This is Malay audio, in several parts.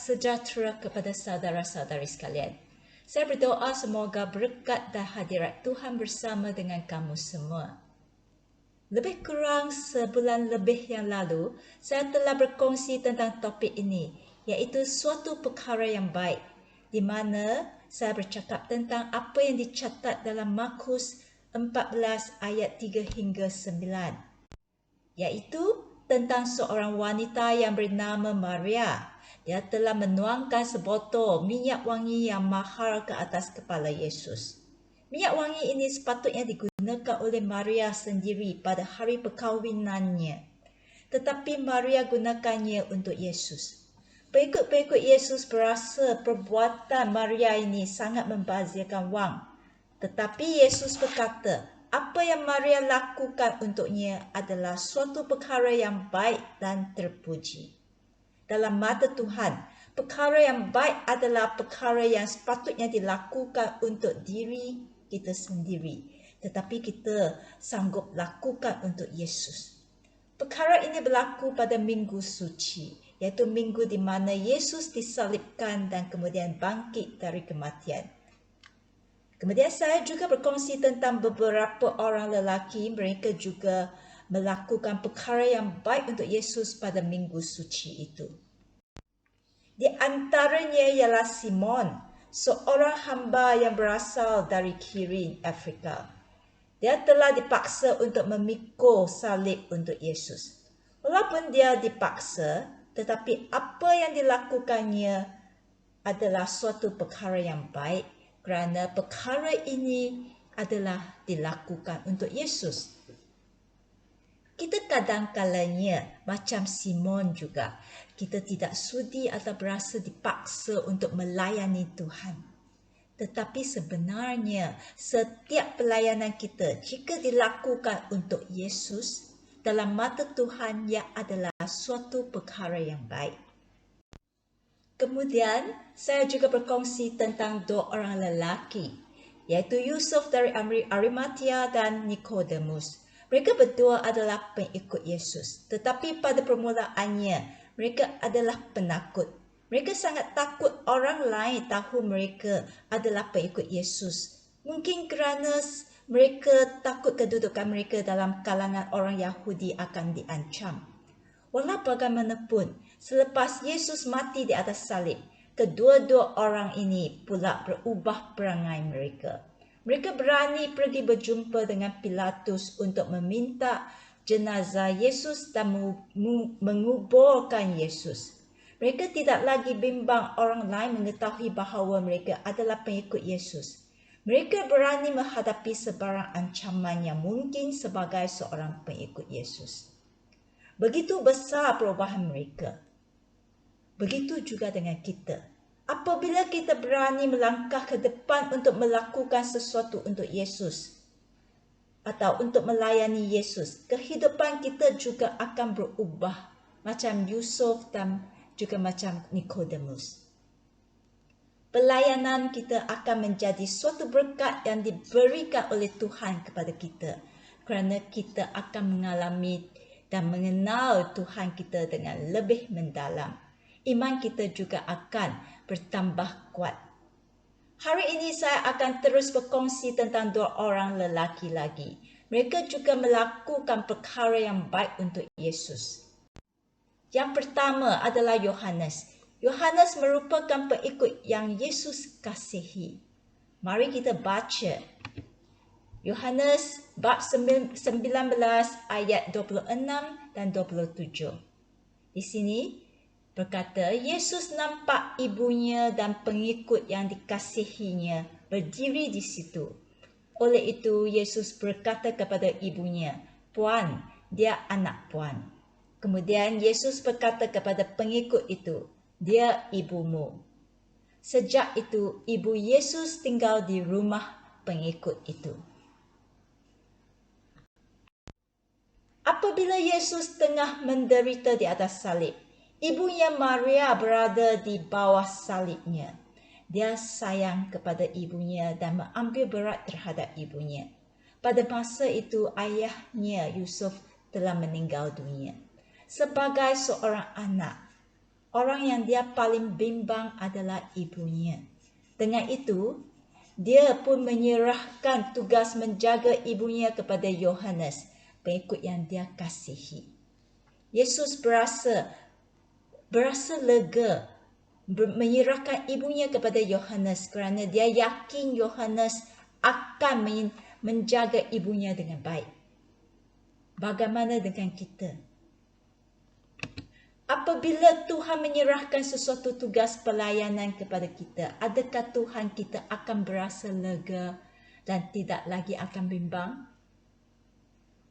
sejahtera kepada saudara-saudari sekalian. Saya berdoa semoga berkat dan hadirat Tuhan bersama dengan kamu semua. Lebih kurang sebulan lebih yang lalu, saya telah berkongsi tentang topik ini, iaitu suatu perkara yang baik, di mana saya bercakap tentang apa yang dicatat dalam Markus 14 ayat 3 hingga 9, iaitu tentang seorang wanita yang bernama Maria. Dia telah menuangkan sebotol minyak wangi yang mahal ke atas kepala Yesus. Minyak wangi ini sepatutnya digunakan oleh Maria sendiri pada hari perkahwinannya. Tetapi Maria gunakannya untuk Yesus. Pengikut-pengikut Yesus berasa perbuatan Maria ini sangat membazirkan wang. Tetapi Yesus berkata, apa yang Maria lakukan untuknya adalah suatu perkara yang baik dan terpuji. Dalam mata Tuhan, perkara yang baik adalah perkara yang sepatutnya dilakukan untuk diri kita sendiri, tetapi kita sanggup lakukan untuk Yesus. Perkara ini berlaku pada Minggu Suci, iaitu minggu di mana Yesus disalibkan dan kemudian bangkit dari kematian. Kemudian saya juga berkongsi tentang beberapa orang lelaki, mereka juga melakukan perkara yang baik untuk Yesus pada Minggu Suci itu. Di antaranya ialah Simon, seorang hamba yang berasal dari Kirin, Afrika. Dia telah dipaksa untuk memikul salib untuk Yesus. Walaupun dia dipaksa, tetapi apa yang dilakukannya adalah suatu perkara yang baik, kerana perkara ini adalah dilakukan untuk Yesus. Kita kadang-kalanya macam Simon juga. Kita tidak sudi atau berasa dipaksa untuk melayani Tuhan. Tetapi sebenarnya setiap pelayanan kita jika dilakukan untuk Yesus, dalam mata Tuhan ia adalah suatu perkara yang baik. Kemudian saya juga berkongsi tentang dua orang lelaki, iaitu Yusuf dari Arimatia dan Nikodemus. Mereka berdua adalah pengikut Yesus, tetapi pada permulaannya mereka adalah penakut. Mereka sangat takut orang lain tahu mereka adalah pengikut Yesus. Mungkin kerana mereka takut kedudukan mereka dalam kalangan orang Yahudi akan diancam. Walau bagaimanapun, selepas Yesus mati di atas salib, kedua-dua orang ini pula berubah perangai mereka. Mereka berani pergi berjumpa dengan Pilatus untuk meminta jenazah Yesus dan menguburkan Yesus. Mereka tidak lagi bimbang orang lain mengetahui bahawa mereka adalah pengikut Yesus. Mereka berani menghadapi sebarang ancaman yang mungkin sebagai seorang pengikut Yesus. Begitu besar perubahan mereka. Begitu juga dengan kita. Apabila kita berani melangkah ke depan untuk melakukan sesuatu untuk Yesus atau untuk melayani Yesus, kehidupan kita juga akan berubah macam Yusuf dan juga macam Nikodemus. Pelayanan kita akan menjadi suatu berkat yang diberikan oleh Tuhan kepada kita, kerana kita akan mengalami dan mengenal Tuhan kita dengan lebih mendalam. Iman kita juga akan bertambah kuat. Hari ini saya akan terus berkongsi tentang dua orang lelaki lagi. Mereka juga melakukan perkara yang baik untuk Yesus. Yang pertama adalah Yohanes. Yohanes merupakan pengikut yang Yesus kasihi. Mari kita baca Yohanes bab 19 ayat 26 dan 27. Di sini berkata, Yesus nampak ibunya dan pengikut yang dikasihinya berdiri di situ. Oleh itu, Yesus berkata kepada ibunya, "Puan, dia anak Puan." Kemudian Yesus berkata kepada pengikut itu, "Dia ibumu." Sejak itu, ibu Yesus tinggal di rumah pengikut itu. Apabila Yesus tengah menderita di atas salib, ibunya Maria berada di bawah salibnya. Dia sayang kepada ibunya dan mengambil berat terhadap ibunya. Pada masa itu, ayahnya Yusuf telah meninggal dunia. Sebagai seorang anak, orang yang dia paling bimbang adalah ibunya. Dengan itu, dia pun menyerahkan tugas menjaga ibunya kepada Yohanes, pengikut yang dia kasihi. Yesus berasa lega menyerahkan ibunya kepada Yohanes kerana dia yakin Yohanes akan menjaga ibunya dengan baik. Bagaimana dengan kita? Apabila Tuhan menyerahkan sesuatu tugas pelayanan kepada kita, adakah Tuhan kita akan berasa lega dan tidak lagi akan bimbang?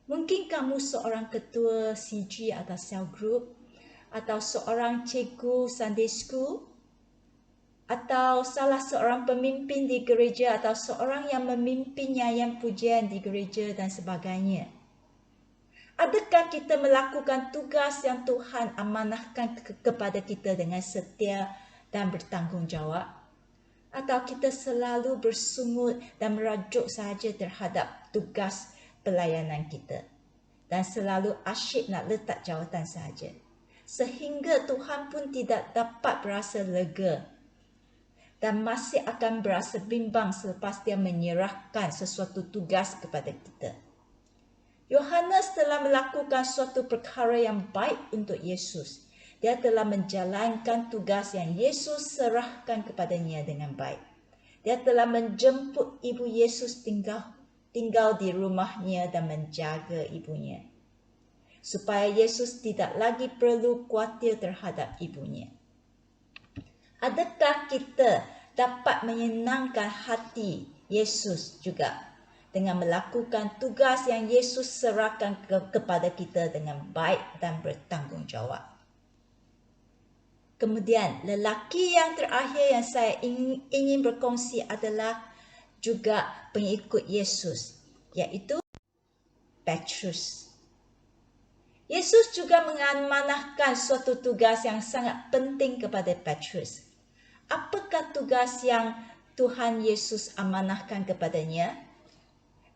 Mungkin kamu seorang ketua CG atau cell group, atau seorang cikgu Sunday school, atau salah seorang pemimpin di gereja, atau seorang yang memimpin nyanyian pujian di gereja dan sebagainya. Adakah kita melakukan tugas yang Tuhan amanahkan kepada kita dengan setia dan bertanggungjawab? Atau kita selalu bersungut dan merajuk sahaja terhadap tugas pelayanan kita dan selalu asyik nak letak jawatan sahaja, sehingga Tuhan pun tidak dapat berasa lega dan masih akan berasa bimbang selepas dia menyerahkan sesuatu tugas kepada kita. Yohanes telah melakukan suatu perkara yang baik untuk Yesus. Dia telah menjalankan tugas yang Yesus serahkan kepadanya dengan baik. Dia telah menjemput ibu Yesus tinggal di rumahnya dan menjaga ibunya, supaya Yesus tidak lagi perlu khawatir terhadap ibunya. Adakah kita dapat menyenangkan hati Yesus juga dengan melakukan tugas yang Yesus serahkan kepada kita dengan baik dan bertanggungjawab? Kemudian, lelaki yang terakhir yang saya ingin berkongsi adalah juga pengikut Yesus, iaitu Petrus. Yesus juga mengamanahkan suatu tugas yang sangat penting kepada Petrus. Apakah tugas yang Tuhan Yesus amanahkan kepadanya?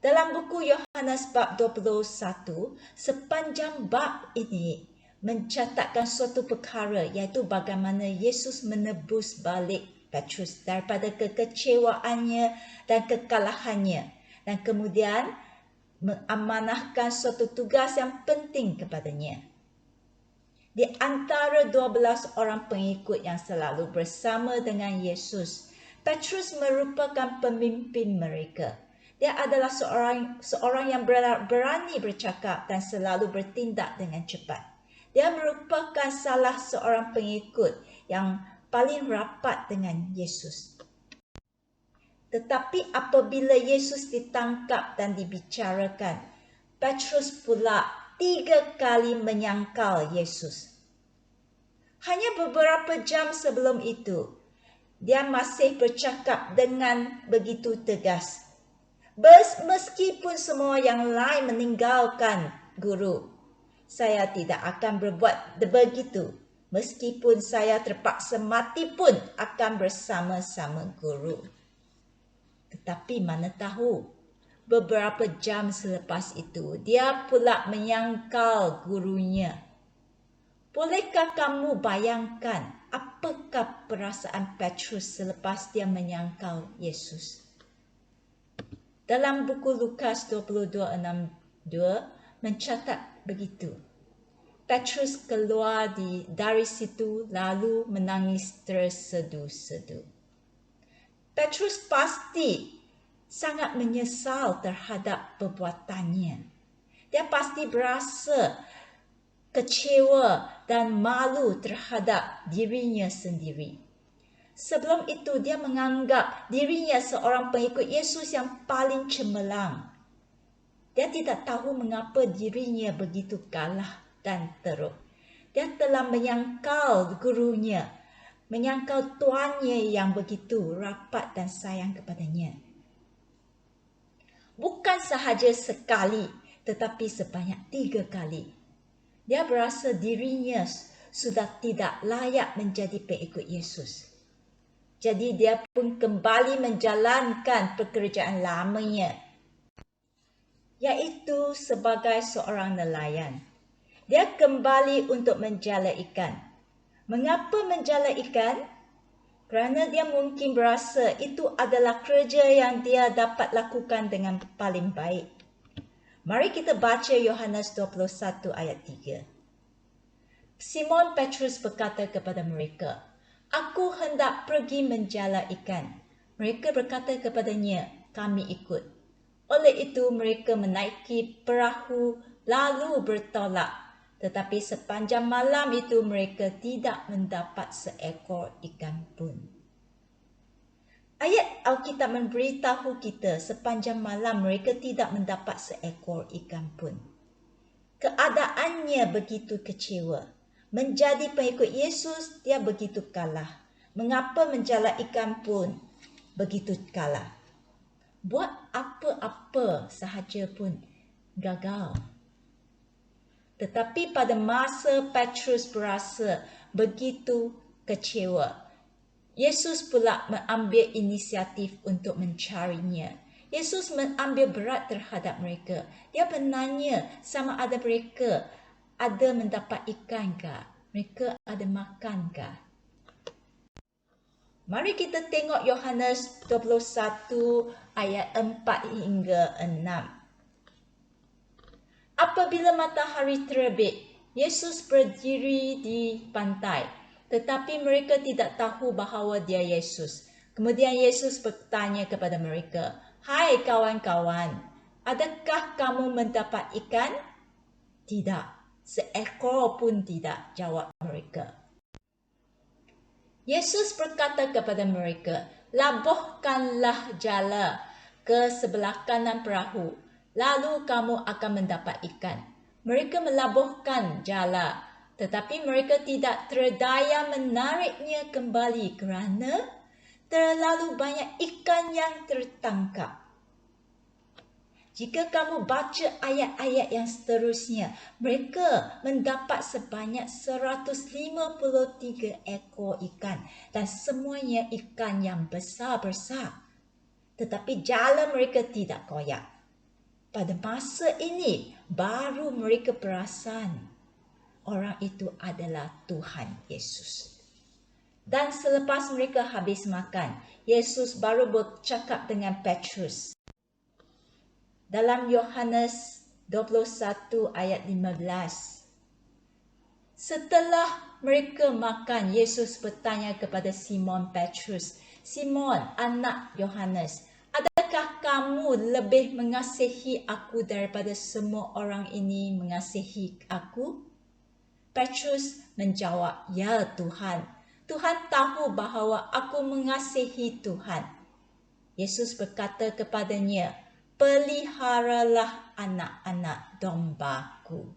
Dalam buku Yohanes bab 21, sepanjang bab ini mencatatkan suatu perkara, iaitu bagaimana Yesus menebus balik Petrus daripada kekecewaannya dan kekalahannya, dan kemudian mengamanahkan suatu tugas yang penting kepadanya. Di antara 12 orang pengikut yang selalu bersama dengan Yesus, Petrus merupakan pemimpin mereka. Dia adalah seorang yang berani bercakap dan selalu bertindak dengan cepat. Dia merupakan salah seorang pengikut yang paling rapat dengan Yesus. Tetapi apabila Yesus ditangkap dan dibicarakan, Petrus pula 3 kali menyangkal Yesus. Hanya beberapa jam sebelum itu, dia masih bercakap dengan begitu tegas. Meskipun semua yang lain meninggalkan guru, saya tidak akan berbuat begitu. Meskipun saya terpaksa mati pun akan bersama-sama guru. Tetapi mana tahu, beberapa jam selepas itu, dia pula menyangkal gurunya. Bolehkah kamu bayangkan apakah perasaan Petrus selepas dia menyangkal Yesus? Dalam buku Lukas 22:62 mencatat begitu. Petrus keluar dari situ lalu menangis tersedu-sedu. Petrus pasti sangat menyesal terhadap perbuatannya. Dia pasti berasa kecewa dan malu terhadap dirinya sendiri. Sebelum itu, dia menganggap dirinya seorang pengikut Yesus yang paling cemerlang. Dia tidak tahu mengapa dirinya begitu kalah dan teruk. Dia telah menyangkal gurunya, menyangkal tuannya yang begitu rapat dan sayang kepadanya. Bukan sahaja sekali, tetapi sebanyak 3 kali. Dia berasa dirinya sudah tidak layak menjadi pengikut Yesus. Jadi dia pun kembali menjalankan pekerjaan lamanya, iaitu sebagai seorang nelayan. Dia kembali untuk menjala ikan. Mengapa menjala ikan? Kerana dia mungkin berasa itu adalah kerja yang dia dapat lakukan dengan paling baik. Mari kita baca Yohanes 21 ayat 3. Simon Petrus berkata kepada mereka, "Aku hendak pergi menjala ikan." Mereka berkata kepadanya, "Kami ikut." Oleh itu mereka menaiki perahu lalu bertolak. Tetapi sepanjang malam itu mereka tidak mendapat seekor ikan pun. Ayat Alkitab memberitahu kita sepanjang malam mereka tidak mendapat seekor ikan pun. Keadaannya begitu kecewa. Menjadi pengikut Yesus, dia begitu kalah. Mengapa menjala ikan pun begitu kalah? Buat apa-apa sahaja pun gagal. Tetapi pada masa Petrus berasa begitu kecewa, Yesus pula mengambil inisiatif untuk mencarinya. Yesus mengambil berat terhadap mereka. Dia menanya sama ada mereka ada mendapat ikan ke? Mereka ada makan ke? Mari kita tengok Yohanes 21 ayat 4 hingga 6. Apabila matahari terbit, Yesus berdiri di pantai, tetapi mereka tidak tahu bahawa dia Yesus. Kemudian Yesus bertanya kepada mereka, "Hai kawan-kawan, adakah kamu mendapat ikan?" "Tidak, seekor pun tidak," jawab mereka. Yesus berkata kepada mereka, "Labuhkanlah jala ke sebelah kanan perahu, lalu kamu akan mendapat ikan." Mereka melabuhkan jala, tetapi mereka tidak terdaya menariknya kembali kerana terlalu banyak ikan yang tertangkap. Jika kamu baca ayat-ayat yang seterusnya, mereka mendapat sebanyak 153 ekor ikan dan semuanya ikan yang besar-besar. Tetapi jala mereka tidak koyak. Pada masa ini, baru mereka perasan orang itu adalah Tuhan Yesus. Dan selepas mereka habis makan, Yesus baru bercakap dengan Petrus. Dalam Yohanes 21 ayat 15. Setelah mereka makan, Yesus bertanya kepada Simon Petrus, "Simon, anak Yohanes, adakah kamu lebih mengasihi aku daripada semua orang ini mengasihi aku?" Petrus menjawab, "Ya Tuhan, Tuhan tahu bahawa aku mengasihi Tuhan." Yesus berkata kepadanya, "Peliharalah anak-anak dombaku."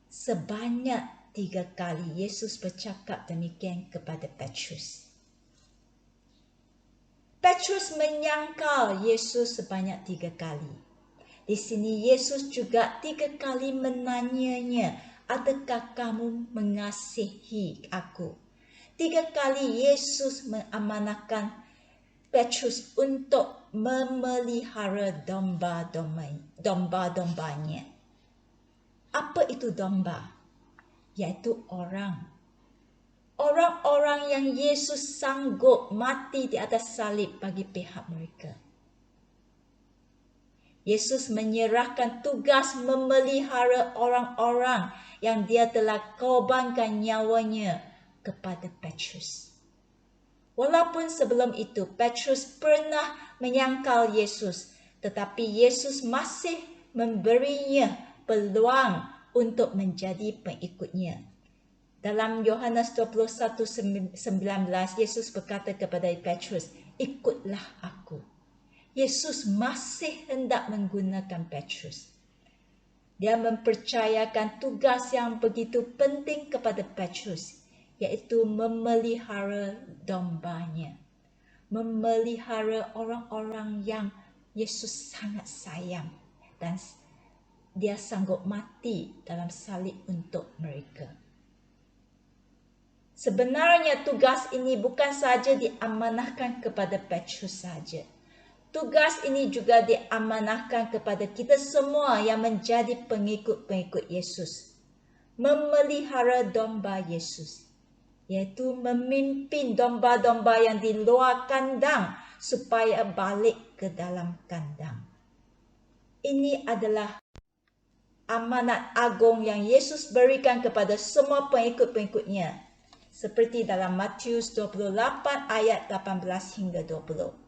Sebanyak 3 kali Yesus bercakap demikian kepada Petrus. Petrus menyangkal Yesus sebanyak 3 kali. Di sini Yesus juga 3 kali menanyanya, "Adakah kamu mengasihi aku?" 3 kali Yesus mengamanahkan Petrus untuk memelihara domba-dombanya. Apa itu domba? Yaitu orang. Orang-orang yang Yesus sanggup mati di atas salib bagi pihak mereka. Yesus menyerahkan tugas memelihara orang-orang yang dia telah korbankan nyawanya kepada Petrus. Walaupun sebelum itu Petrus pernah menyangkal Yesus, tetapi Yesus masih memberinya peluang untuk menjadi pengikutnya. Dalam Yohanes 21:19, Yesus berkata kepada Petrus, "Ikutlah aku." Yesus masih hendak menggunakan Petrus. Dia mempercayakan tugas yang begitu penting kepada Petrus, iaitu memelihara dombanya, memelihara orang-orang yang Yesus sangat sayang dan dia sanggup mati dalam salib untuk mereka. Sebenarnya tugas ini bukan saja diamanahkan kepada Petrus saja. Tugas ini juga diamanahkan kepada kita semua yang menjadi pengikut-pengikut Yesus. memelihara domba Yesus, iaitu memimpin domba-domba yang di luar kandang supaya balik ke dalam kandang. Ini adalah amanat agung yang Yesus berikan kepada semua pengikut-pengikutnya, seperti dalam Matius 28 ayat 18 hingga 20.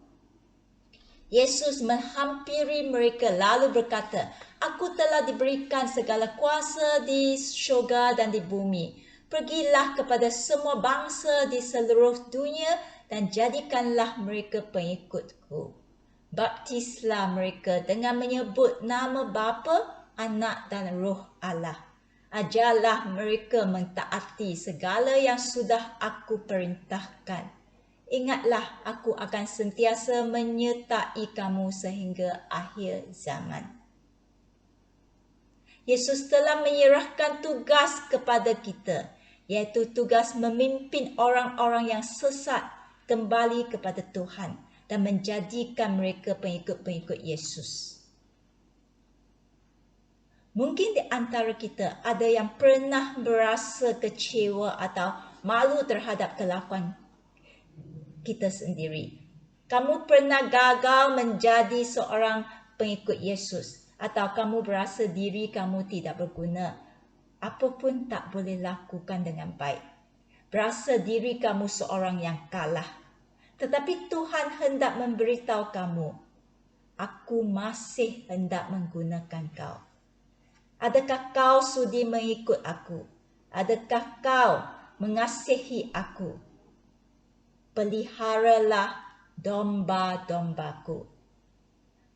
Yesus menghampiri mereka lalu berkata, "Aku telah diberikan segala kuasa di syurga dan di bumi. Pergilah kepada semua bangsa di seluruh dunia dan jadikanlah mereka pengikutku. Baptislah mereka dengan menyebut nama Bapa, Anak dan Roh Allah. Ajarlah mereka mentaati segala yang sudah aku perintahkan. Ingatlah, aku akan sentiasa menyertai kamu sehingga akhir zaman." Yesus telah menyerahkan tugas kepada kita, iaitu tugas memimpin orang-orang yang sesat kembali kepada Tuhan dan menjadikan mereka pengikut-pengikut Yesus. Mungkin di antara kita ada yang pernah berasa kecewa atau malu terhadap kelakuan kita sendiri. Kamu pernah gagal menjadi seorang pengikut Yesus, atau kamu berasa diri kamu tidak berguna, apapun tak boleh lakukan dengan baik. Berasa diri kamu seorang yang kalah. Tetapi Tuhan hendak memberitahu kamu, aku masih hendak menggunakan kau. Adakah kau sudi mengikut aku? Adakah kau mengasihi aku? Peliharalah domba-dombaku.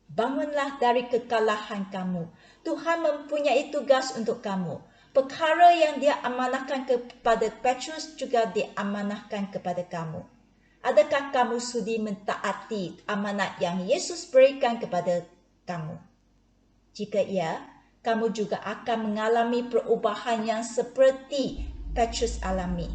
Bangunlah dari kekalahan kamu. Tuhan mempunyai tugas untuk kamu. Perkara yang dia amanahkan kepada Petrus juga diamanahkan kepada kamu. Adakah kamu sudi mentaati amanat yang Yesus berikan kepada kamu? Jika ya, kamu juga akan mengalami perubahan yang seperti Petrus alami.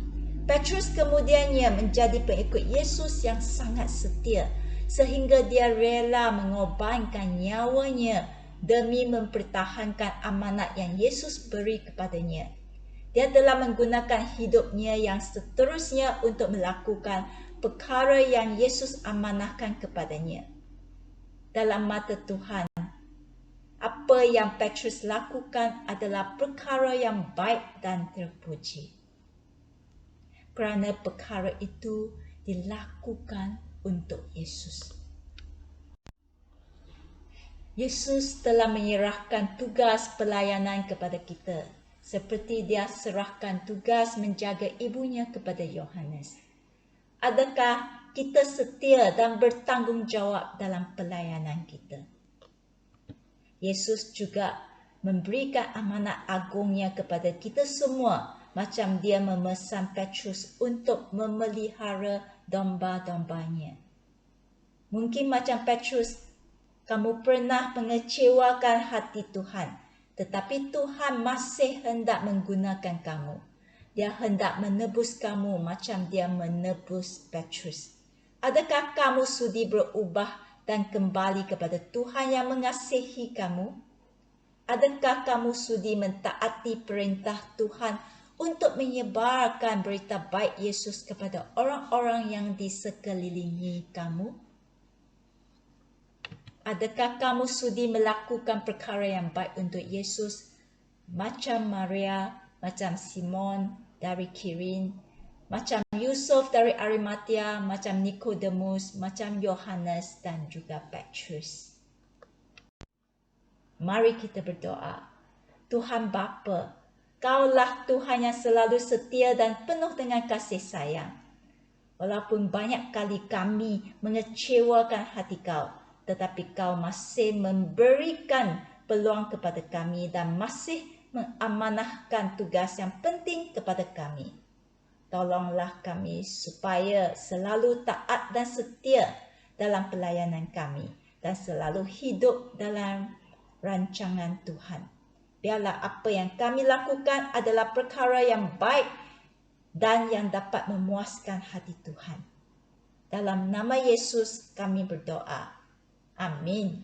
Petrus kemudiannya menjadi pengikut Yesus yang sangat setia, sehingga dia rela mengorbankan nyawanya demi mempertahankan amanat yang Yesus beri kepadanya. Dia telah menggunakan hidupnya yang seterusnya untuk melakukan perkara yang Yesus amanahkan kepadanya. Dalam mata Tuhan, apa yang Petrus lakukan adalah perkara yang baik dan terpuji. Kerana perkara itu dilakukan untuk Yesus. Yesus telah menyerahkan tugas pelayanan kepada kita, seperti dia serahkan tugas menjaga ibunya kepada Yohanes. Adakah kita setia dan bertanggungjawab dalam pelayanan kita? Yesus juga memberikan amanat agungnya kepada kita semua, macam dia memesan Petrus untuk memelihara domba-dombanya. Mungkin macam Petrus, kamu pernah mengecewakan hati Tuhan, tetapi Tuhan masih hendak menggunakan kamu. Dia hendak menebus kamu macam dia menebus Petrus. Adakah kamu sudi berubah dan kembali kepada Tuhan yang mengasihi kamu? Adakah kamu sudi mentaati perintah Tuhan untuk menyebarkan berita baik Yesus kepada orang-orang yang di sekelilingi kamu? Adakah kamu sudi melakukan perkara yang baik untuk Yesus, macam Maria, macam Simon dari Kirin, macam Yusuf dari Arimatea, macam Nikodemus, macam Yohanes dan juga Petrus? Mari kita berdoa. Tuhan Bapa, Kaulah Tuhan yang selalu setia dan penuh dengan kasih sayang. Walaupun banyak kali kami mengecewakan hati Kau, tetapi Kau masih memberikan peluang kepada kami dan masih mengamanahkan tugas yang penting kepada kami. Tolonglah kami supaya selalu taat dan setia dalam pelayanan kami dan selalu hidup dalam rancangan Tuhan. Biarlah apa yang kami lakukan adalah perkara yang baik dan yang dapat memuaskan hati Tuhan. Dalam nama Yesus kami berdoa. Amin.